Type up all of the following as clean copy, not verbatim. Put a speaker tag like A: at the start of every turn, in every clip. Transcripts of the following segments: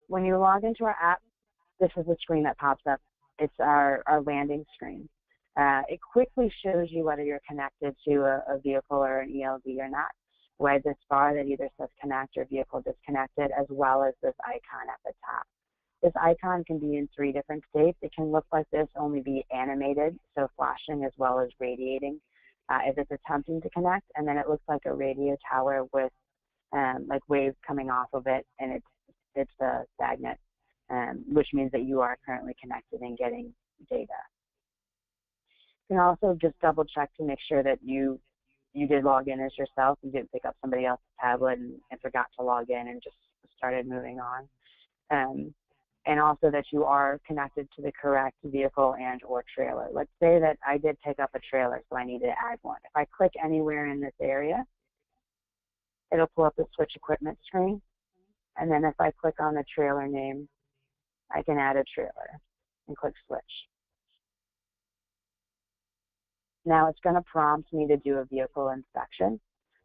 A: when you log into our app, this is the screen that pops up. It's our landing screen. It quickly shows you whether you're connected to a vehicle or an ELD or not. With this bar that either says connect or vehicle disconnected, as well as this icon at the top. This icon can be in 3 different states. It can look like this, only be animated, so flashing as well as radiating if it's attempting to connect, and then it looks like a radio tower with like waves coming off of it, and it's stagnant, which means that you are currently connected and getting data. You can also just double check to make sure that you did log in as yourself. You didn't pick up somebody else's tablet and forgot to log in and just started moving on. And also that you are connected to the correct vehicle and or trailer. Let's say that I did pick up a trailer, so I need to add one. If I click anywhere in this area, it'll pull up the switch equipment screen. And then if I click on the trailer name, I can add a trailer and click switch. Now it's going to prompt me to do a vehicle inspection.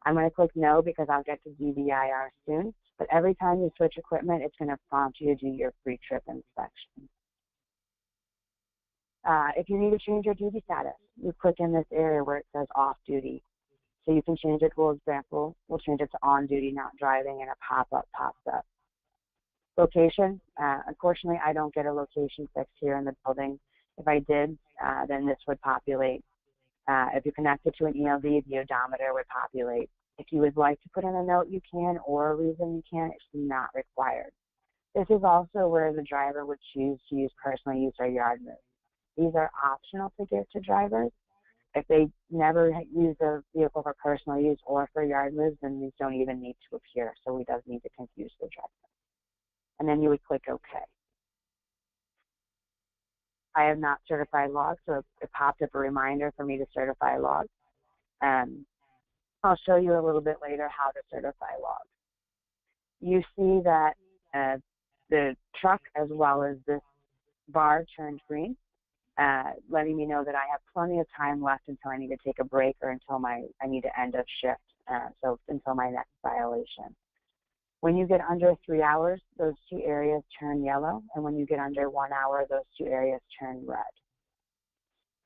A: I'm going to click no because I'll get to DVIR soon. But every time you switch equipment, it's going to prompt you to do your pre-trip inspection. If you need to change your duty status, you click in this area where it says off duty. So you can change it. For example, we'll change it to on duty, not driving, and a pop-up pops up. Location, unfortunately, I don't get a location fixed here in the building. If I did, then this would populate. If you're connected to an ELD, the odometer would populate. If you would like to put in a note, you can, or a reason you can. It's not required. This is also where the driver would choose to use personal use or yard move. These are optional to give to drivers. If they never use a vehicle for personal use or for yard moves, then these don't even need to appear, so we don't need to confuse the driver. And then you would click OK. I have not certified logs, so it popped up a reminder for me to certify logs. I'll show you a little bit later how to certify logs. You see that the truck as well as this bar turned green, letting me know that I have plenty of time left until I need to take a break or until I need to end of shift, so until my next violation. When you get under 3 hours, those 2 areas turn yellow, and when you get under 1 hour, those 2 areas turn red.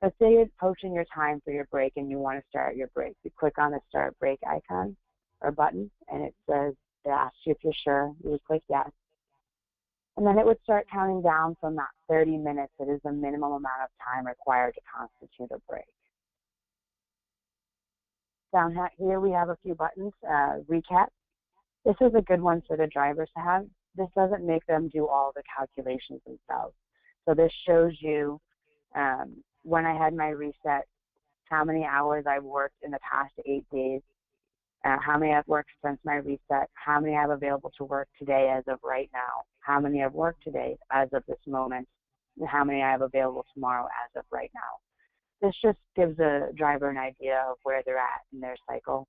A: Let's say you're approaching your time for your break and you want to start your break. You click on the start break icon or button, and it asks you if you're sure. You would click yes. And then it would start counting down from that 30 minutes. It is the minimum amount of time required to constitute a break. Down here we have a few buttons. Recap. This is a good one for the drivers to have. This doesn't make them do all the calculations themselves. So this shows you when I had my reset, how many hours I've worked in the past 8 days, how many I've worked since my reset, how many I have available to work today as of right now, how many I've worked today as of this moment, and how many I have available tomorrow as of right now. This just gives a driver an idea of where they're at in their cycle.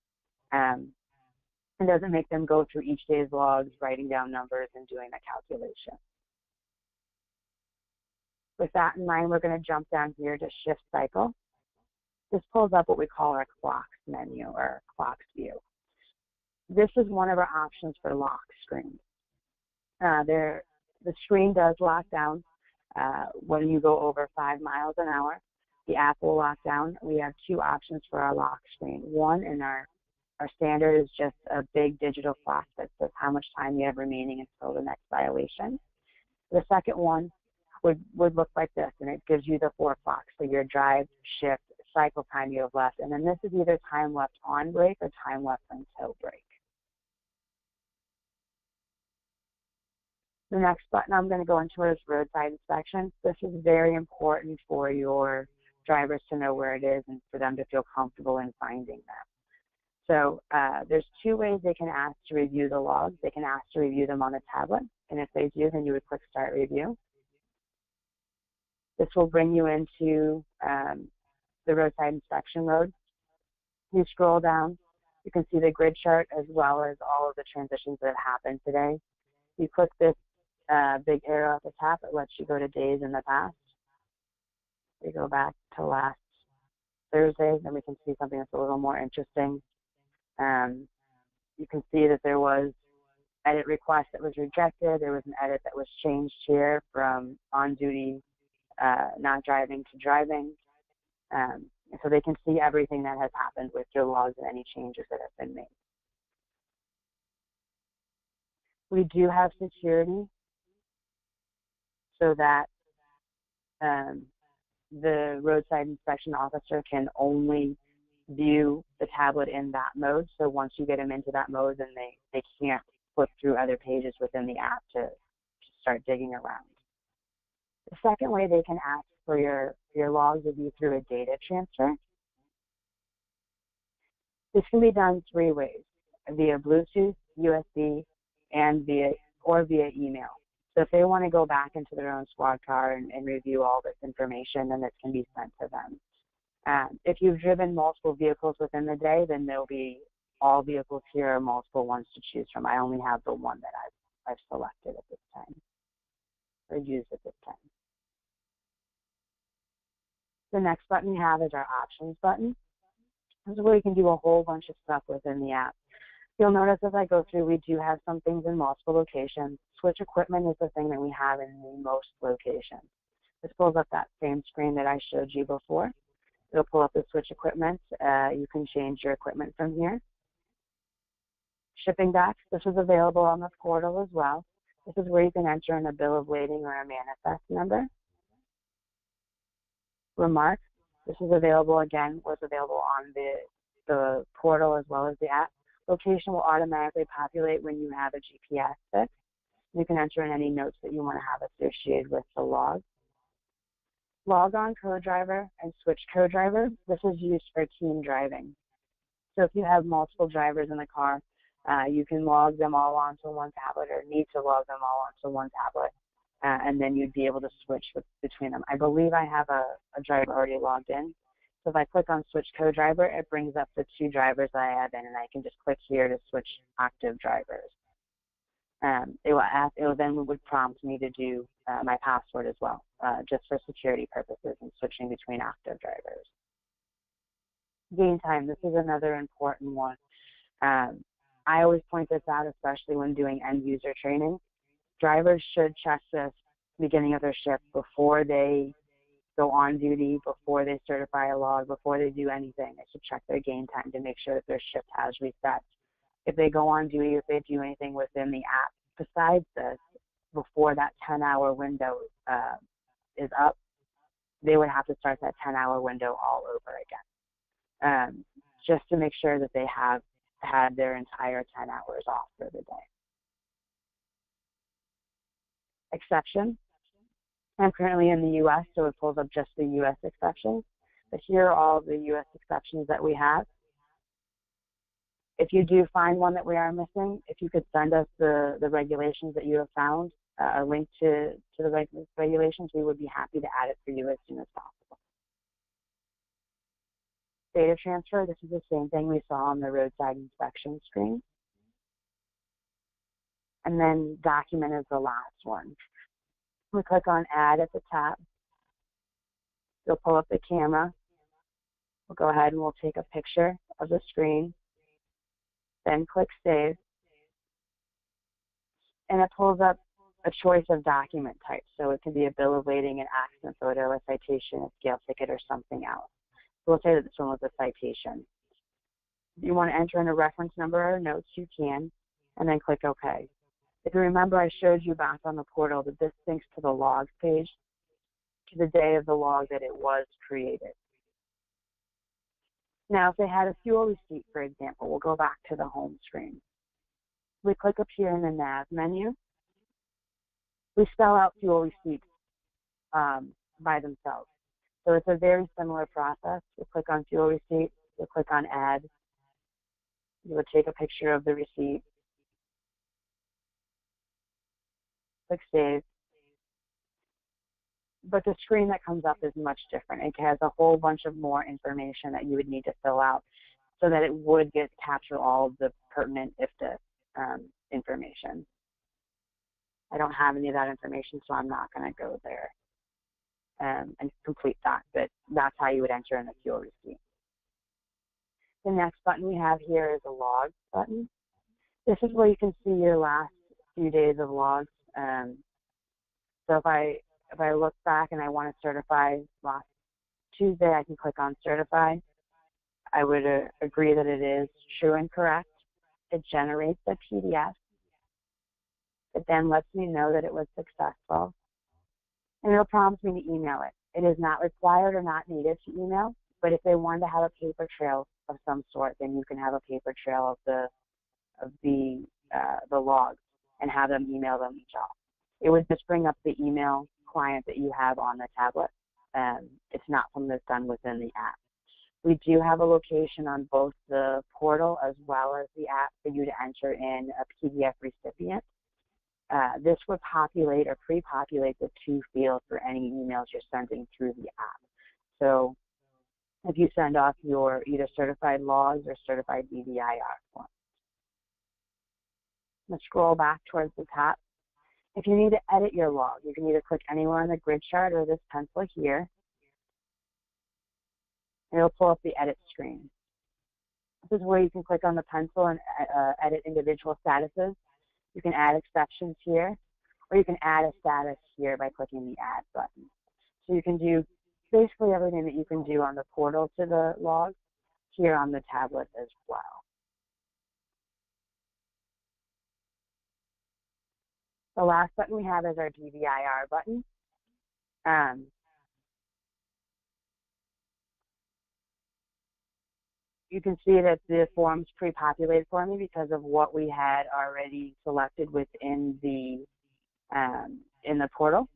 A: It doesn't make them go through each day's logs, writing down numbers and doing a calculation. With that in mind, we're going to jump down here to shift cycle. This pulls up what we call our clocks menu or clocks view. This is one of our options for lock screens. The screen does lock down when you go over 5 miles an hour. The app will lock down. We have 2 options for our lock screen. One, in our standard, is just a big digital clock that says how much time you have remaining until the next violation. The second one would look like this, and it gives you the 4 clocks, so your drive, shift, cycle time you have left, and then this is either time left on break or time left until break. The next button I'm going to go into is roadside inspection. This is very important for your drivers to know where it is and for them to feel comfortable in finding them. So there's 2 ways they can ask to review the logs. They can ask to review them on a tablet, and if they do, then you would click Start Review. This will bring you into the roadside inspection mode. You scroll down, you can see the grid chart as well as all of the transitions that have happened today. You click this big arrow at the top, it lets you go to days in the past. We go back to last Thursday, then we can see something that's a little more interesting. You can see that there was edit request that was rejected. There was an edit that was changed here from on duty, not driving to driving. So they can see everything that has happened with your logs and any changes that have been made. We do have security so that the roadside inspection officer can only view the tablet in that mode. So once you get them into that mode, then they can't flip through other pages within the app to start digging around. The second way they can ask for your logs would be through a data transfer. This can be done 3 ways: via Bluetooth, USB, and via email. So if they want to go back into their own squad car and review all this information, then this can be sent to them. If you've driven multiple vehicles within the day, then there'll be all vehicles here or multiple ones to choose from. I only have the one that I've selected at this time, or used at this time. The next button we have is our options button. This is where you can do a whole bunch of stuff within the app. You'll notice as I go through, we do have some things in multiple locations. Switch equipment is the thing that we have in the most locations. This pulls up that same screen that I showed you before. It'll pull up the switch equipment. You can change your equipment from here. Shipping docs, this is available on the portal as well. This is where you can enter in a bill of lading or a manifest number. Remarks, this is available again, was available on the portal as well as the app. Location will automatically populate when you have a GPS fix. You can enter in any notes that you want to have associated with the log. Log on co-driver and switch co-driver. This is used for team driving. So if you have multiple drivers in the car, you can log them all onto one tablet, or need to log them all onto one tablet, and then you'd be able to switch between them. I believe I have a driver already logged in. So if I click on switch co-driver, it brings up the 2 drivers that I have in, and I can just click here to switch active drivers. It would prompt me to do my password as well, just for security purposes and switching between active drivers. Gain time, this is another important one. I always point this out, especially when doing end user training. Drivers should check this beginning of their shift before they go on duty, before they certify a log, before they do anything. They should check their gain time to make sure that their shift has reset. If they go on duty, if they do anything within the app besides this, before that 10-hour window is up, they would have to start that 10-hour window all over again, just to make sure that they have had their entire 10 hours off for the day. Exception. I'm currently in the U.S., so it pulls up just the U.S. exceptions. But here are all the U.S. exceptions that we have. If you do find one that we are missing, if you could send us the regulations that you have found, a link to the regulations, we would be happy to add it for you as soon as possible. Data transfer, this is the same thing we saw on the roadside inspection screen. And then document is the last one. We click on add at the top. You'll pull up the camera. We'll go ahead and we'll take a picture of the screen. Then click save. And it pulls up a choice of document type. So it can be a bill of lading, an accident photo, a citation, a scale ticket, or something else. So we'll say that this one was a citation. If you want to enter in a reference number or notes, you can, and then click OK. If you remember, I showed you back on the portal that this syncs to the logs page, to the day of the log that it was created. Now, if they had a fuel receipt, for example, we'll go back to the home screen. We click up here in the nav menu. We spell out fuel receipts by themselves. So it's a very similar process. We'll click on fuel receipt. We'll click on add. You would take a picture of the receipt. Click save. But the screen that comes up is much different. It has a whole bunch of more information that you would need to fill out so that it would capture all of the pertinent IFTA information. I don't have any of that information, so I'm not going to go there and complete that, but that's how you would enter in the fuel receipt. The next button we have here is a log button. This is where you can see your last few days of logs. So if I look back and I want to certify last Tuesday, I can click on certify. I would agree that it is true and correct. It generates a PDF. It then lets me know that it was successful. And it'll prompt me to email it. It is not required or not needed to email, but if they wanted to have a paper trail of some sort, then you can have a paper trail of the logs and have them email them each off. It would just bring up the email client that you have on the tablet. It's not something that's done within the app. We do have a location on both the portal as well as the app for you to enter in a PDF recipient. This would populate or pre-populate the two fields for any emails you're sending through the app. So if you send off your either certified logs or certified BVIR forms. Let's scroll back towards the top. If you need to edit your log, you can either click anywhere on the grid chart or this pencil here. And it'll pull up the edit screen. This is where you can click on the pencil and edit individual statuses. You can add exceptions here, or you can add a status here by clicking the add button. So you can do basically everything that you can do on the portal to the log here on the tablet as well. The last button we have is our BVIR button. You can see that the form's pre-populated for me because of what we had already selected within the portal.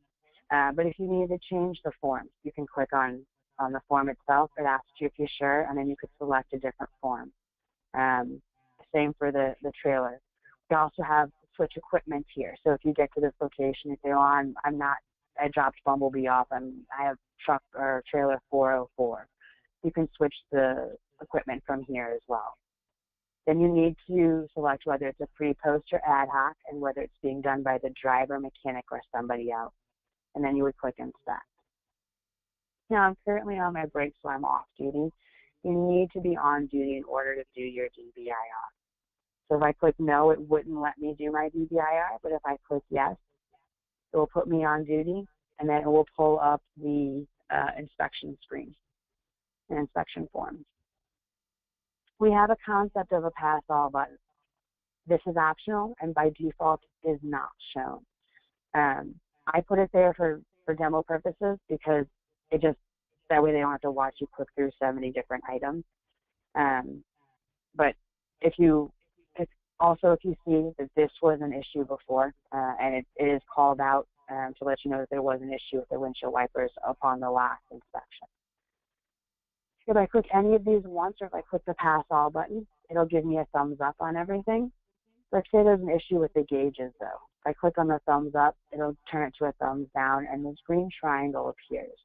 A: But if you need to change the form, you can click on the form itself. It asks you if you're sure, and then you could select a different form. Same for the trailer. We also have switch equipment here. So if you get to this location, you say, oh, I dropped Bumblebee off, I have truck or trailer 404. You can switch the equipment from here as well. Then you need to select whether it's a pre-post or ad hoc and whether it's being done by the driver, mechanic, or somebody else. And then you would click inspect. Now I'm currently on my break, so I'm off duty. You need to be on duty in order to do your DVIR. So if I click no, it wouldn't let me do my DVIR, but if I click yes, it will put me on duty, and then it will pull up the inspection screen and inspection forms. We have a concept of a pass all button. This is optional and by default is not shown. I put it there for demo purposes because that way they don't have to watch you click through 70 different items. But if you see that this was an issue before and it is called out to let you know that there was an issue with the windshield wipers upon the last inspection. If I click any of these once, or if I click the pass all button, it'll give me a thumbs up on everything. Let's say there's an issue with the gauges though. If I click on the thumbs up, it'll turn it to a thumbs down and this green triangle appears.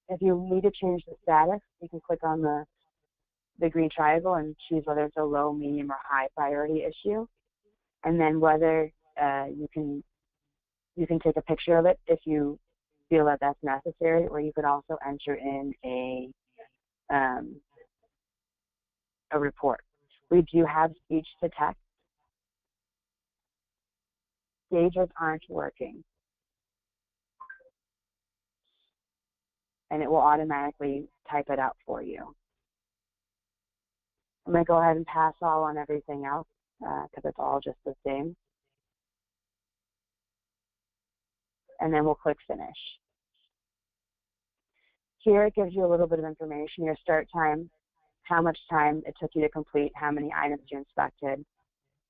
A: If you need to change the status, you can click on the green triangle and choose whether it's a low, medium, or high priority issue. And then whether you can take a picture of it if you feel that that's necessary, or you could also enter in a report. We do have speech to text. Gauges aren't working. And it will automatically type it out for you. I'm going to go ahead and pass all on everything else because it's all just the same. And then we'll click finish. Here it gives you a little bit of information, your start time, how much time it took you to complete, how many items you inspected.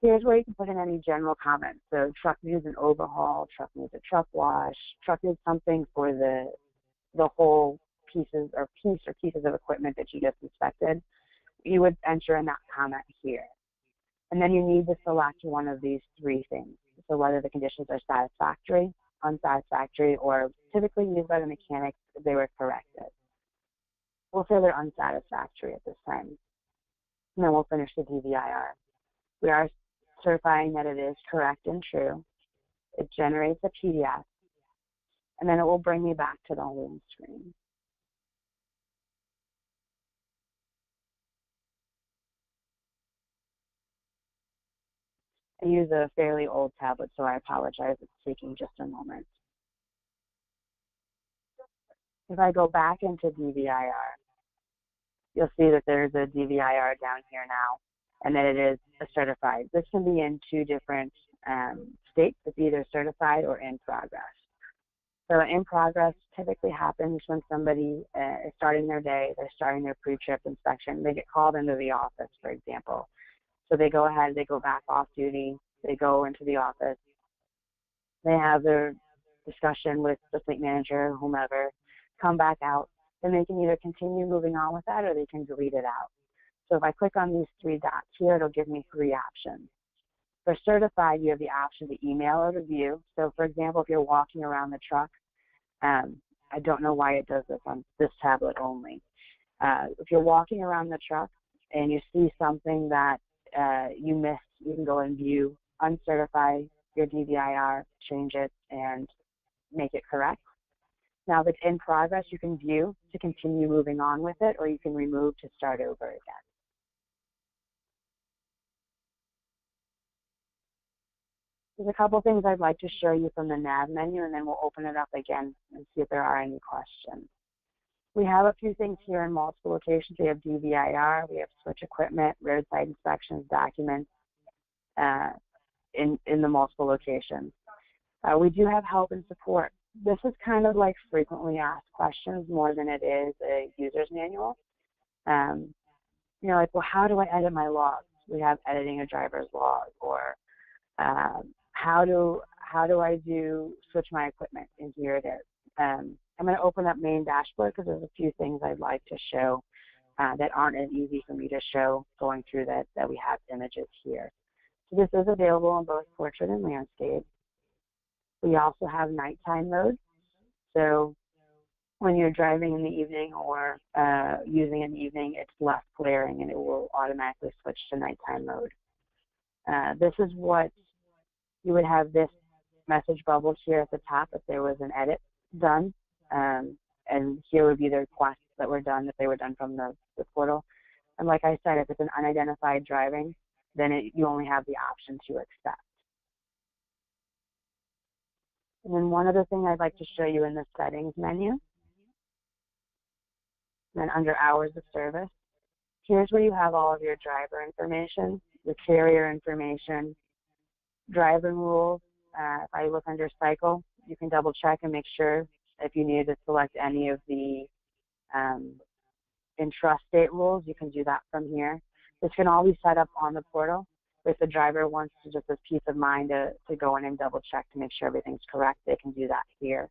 A: Here's where you can put in any general comments. So truck needs an overhaul, truck needs a truck wash, truck needs something for the whole pieces of equipment that you just inspected. You would enter in that comment here. And then you need to select one of these three things. So whether the conditions are satisfactory, unsatisfactory, or typically used by the mechanic if they were corrected. We'll say they're unsatisfactory at this time. And then we'll finish the DVIR. We are certifying that it is correct and true. It generates a PDF, and then it will bring me back to the home screen. I use a fairly old tablet, so I apologize. It's taking just a moment. If I go back into DVIR, you'll see that there's a DVIR down here now, and that it is a certified. This can be in two different states. It's either certified or in progress. So in progress typically happens when somebody is starting their day, they're starting their pre-trip inspection. They get called into the office, for example. So they go ahead, they go back off duty, they go into the office, they have their discussion with the fleet manager, whomever, come back out, then they can either continue moving on with that or they can delete it out. So if I click on these three dots here, it'll give me three options. For certified, you have the option to email or to view. So for example, if you're walking around the truck, I don't know why it does this on this tablet only. If you're walking around the truck and you see something that you missed, you can go and view, uncertify your DVIR, change it, and make it correct. Now, if it's in progress, you can view to continue moving on with it, or you can remove to start over again. There's a couple things I'd like to show you from the nav menu, and then we'll open it up again and see if there are any questions. We have a few things here in multiple locations. We have DVIR, we have switch equipment, roadside inspections, documents in the multiple locations. We do have help and support. This is kind of like frequently asked questions more than it is a user's manual. You know, like, well, how do I edit my logs? We have editing a driver's log, or how do I do switch my equipment? And here it is. I'm going to open up main dashboard because there's a few things I'd like to show that aren't as easy for me to show going through that we have images here. So this is available in both portrait and landscape. We also have nighttime mode. So when you're driving in the evening or using in the evening, it's less glaring and it will automatically switch to nighttime mode. This is what you would have this message bubbled here at the top if there was an edit done. And here would be the requests that were done if they were done from the portal. And like I said, if it's an unidentified driving, then you only have the option to accept. And then one other thing I'd like to show you in the settings menu. Then under hours of service, here's where you have all of your driver information, the carrier information, driving rules. If I look under cycle, you can double check and make sure if you need to select any of the intrastate rules, you can do that from here. This can all be set up on the portal. If the driver wants to just have peace of mind to go in and double check to make sure everything's correct, they can do that here.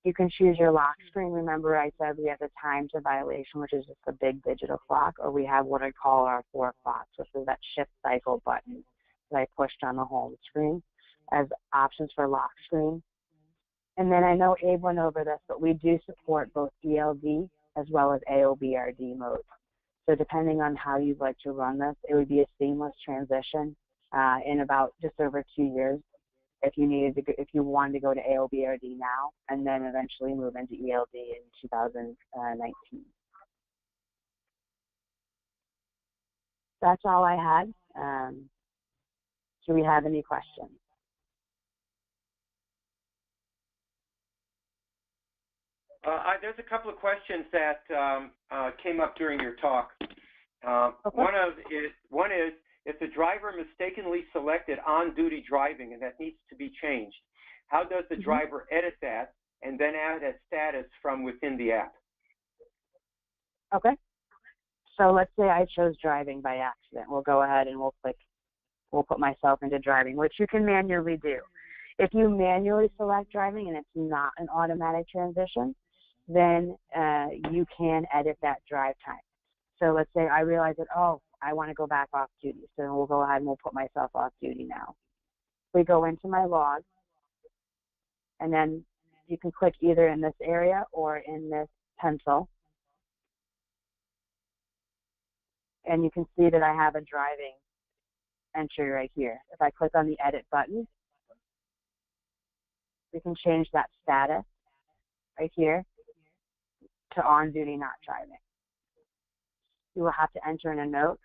A: You can choose your lock screen. Remember I said we have the time to violation, which is just a big digital clock, or we have what I call our 4 clocks, which is that shift cycle button that I pushed on the home screen as options for lock screen. And then I know Abe went over this, but we do support both ELD as well as AOBRD mode. So depending on how you'd like to run this, it would be a seamless transition in about just over 2 years if you wanted to go to AOBRD now and then eventually move into ELD in 2019. That's all I had. Do we have any questions?
B: There's a couple of questions that came up during your talk.
A: Okay.
B: One is, if the driver mistakenly selected on-duty driving and that needs to be changed, how does the driver edit that and then add a status from within the app?
A: Okay. So let's say I chose driving by accident. We'll go ahead and we'll put myself into driving, which you can manually do. If you manually select driving and it's not an automatic transition, then you can edit that drive time. So let's say I realize that, oh, I want to go back off duty. So we'll go ahead and we'll put myself off duty now. We go into my log, and then you can click either in this area or in this pencil. And you can see that I have a driving entry right here. If I click on the edit button, we can change that status right here to on duty, not driving. You will have to enter in a note.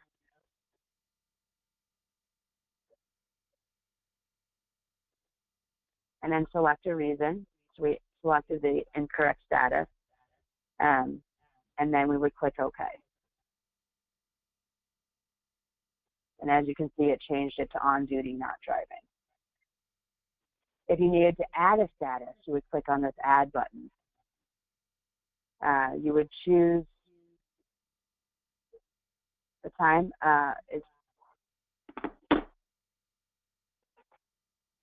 A: and then select a reason. So we selected the incorrect status, and then we would click OK. And as you can see, it changed it to on duty, not driving. If you needed to add a status, you would click on this add button. You would choose the time,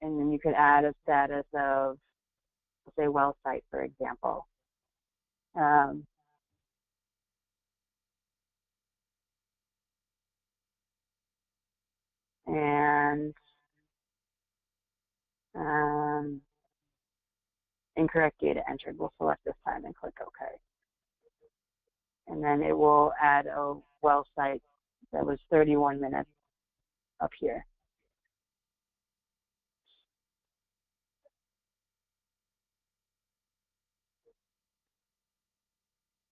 A: and then you could add a status of, say, well site, for example. And incorrect data entered. We'll select this time and click OK. And then it will add a well site that was 31 minutes up here.